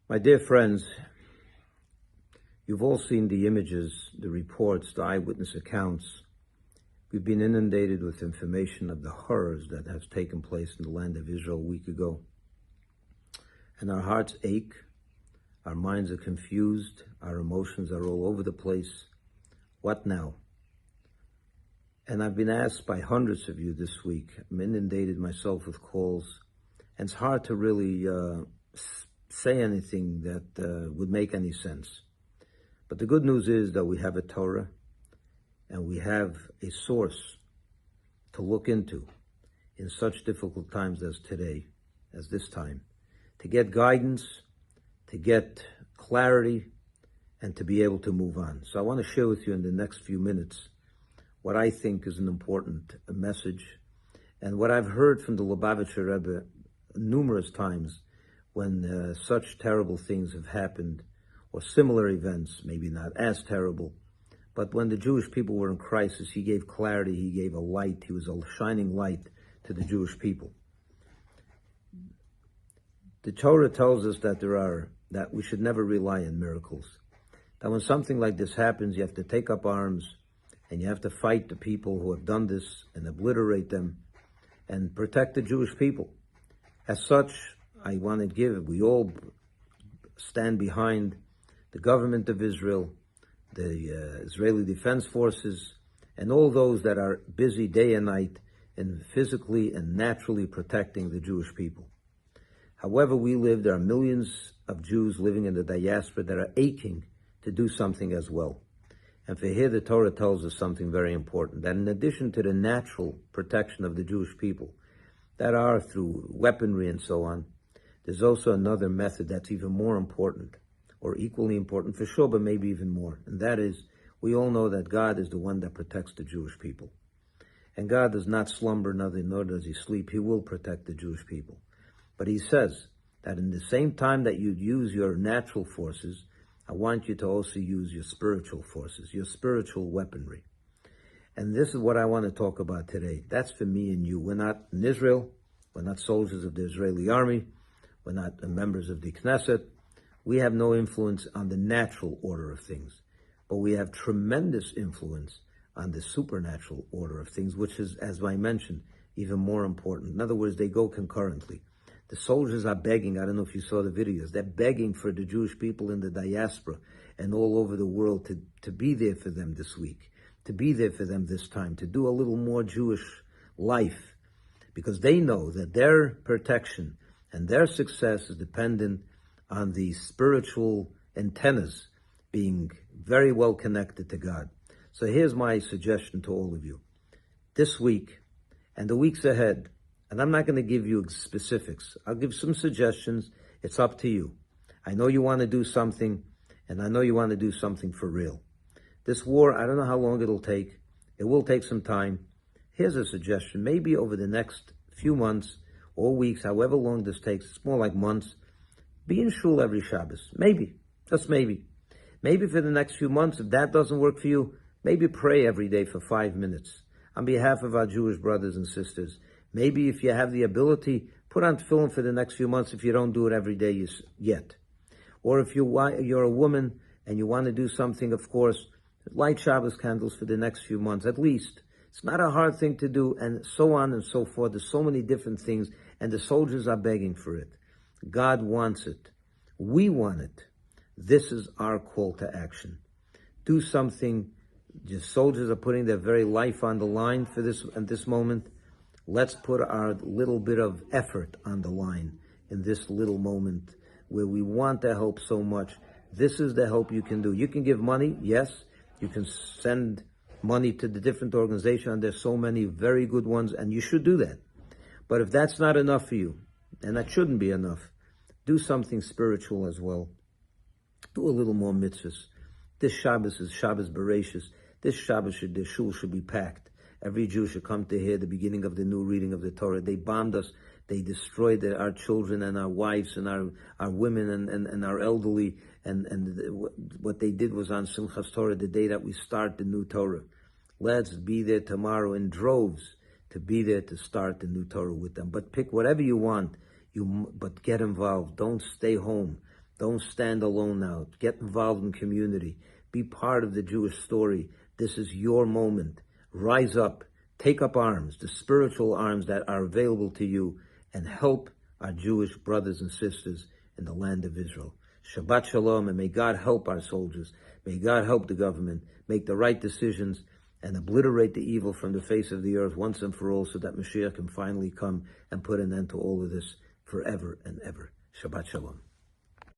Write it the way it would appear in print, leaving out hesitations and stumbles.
My dear friends, you've all seen the images, the reports, the eyewitness accounts. We've been inundated with information of the horrors that have taken place in the land of Israel a week ago. And our hearts ache, our minds are confused, our emotions are all over the place. What now? And I've been asked by hundreds of you this week. I'm inundated myself with calls, and it's hard to really say anything that would make any sense. But the good news is that we have a Torah and we have a source to look into in such difficult times as today, as this time, to get guidance, to get clarity, and to be able to move on. So I want to share with you in the next few minutes what I think is an important message and what I've heard from the Lubavitcher Rebbe numerous times when such terrible things have happened, or similar events, maybe not as terrible, but when the Jewish people were in crisis, he gave clarity, he gave a light, he was a shining light to the Jewish people. The Torah tells us that we should never rely on miracles. That when something like this happens, you have to take up arms and you have to fight the people who have done this and obliterate them and protect the Jewish people. As such, we all stand behind the government of Israel, the Israeli Defense Forces, and all those that are busy day and night in physically and naturally protecting the Jewish people. However there are millions of Jews living in the diaspora that are aching to do something as well. And for here, the Torah tells us something very important, that in addition to the natural protection of the Jewish people, that are through weaponry and so on, there's also another method that's even more important, or equally important for sure, but maybe even more. And that is, we all know that God is the one that protects the Jewish people. And God does not slumber, nor does he sleep. He will protect the Jewish people. But he says that in the same time that you use your natural forces, I want you to also use your spiritual forces, your spiritual weaponry. And this is what I want to talk about today. That's for me and you. We're not in Israel. We're not soldiers of the Israeli army. We're not members of the Knesset. We have no influence on the natural order of things. But we have tremendous influence on the supernatural order of things, which is, as I mentioned, even more important. In other words, they go concurrently. The soldiers are begging, I don't know if you saw the videos, they're begging for the Jewish people in the diaspora and all over the world to be there for them this week, to be there for them this time, to do a little more Jewish life, because they know that their protection and their success is dependent on the spiritual antennas being very well connected to God. So here's my suggestion to all of you. This week and the weeks ahead, and I'm not going to give you specifics. I'll give some suggestions. It's up to you. I know you want to do something, and I know you want to do something for real. This war, I don't know how long it'll take. It will take some time. Here's a suggestion. Maybe over the next few months or weeks, however long this takes, it's more like months, be in shul every Shabbos. Maybe, just maybe. Maybe for the next few months, if that doesn't work for you, maybe pray every day for 5 minutes on behalf of our Jewish brothers and sisters. Maybe if you have the ability, put on tefillin for the next few months if you don't do it every day yet. Or if you're a woman and you want to do something, of course, light Shabbos candles for the next few months, at least. It's not a hard thing to do, and so on and so forth. There's so many different things, and the soldiers are begging for it. God wants it. We want it. This is our call to action. Do something. The soldiers are putting their very life on the line for this at this moment. Let's put our little bit of effort on the line in this little moment where we want to help so much. This is the help you can do. You can give money, yes. You can send money to the different organizations, and there's so many very good ones, and you should do that. But if that's not enough for you, and that shouldn't be enough, do something spiritual as well. Do a little more mitzvahs. This Shabbos is Shabbos Bereshis. This Shabbos, the shul should be packed. Every Jew should come to hear the beginning of the new reading of the Torah. They bombed us. They destroyed our children and our wives and our women and our elderly. And what they did was on Simchas Torah, the day that we start the new Torah. Let's be there tomorrow in droves to be there to start the new Torah with them. But pick whatever you want, but get involved. Don't stay home. Don't stand alone now. Get involved in community. Be part of the Jewish story. This is your moment. Rise up. Take up arms, the spiritual arms that are available to you, and help our Jewish brothers and sisters in the land of Israel. Shabbat Shalom, and may God help our soldiers. May God help the government make the right decisions and obliterate the evil from the face of the earth once and for all, so that Mashiach can finally come and put an end to all of this forever and ever. Shabbat Shalom.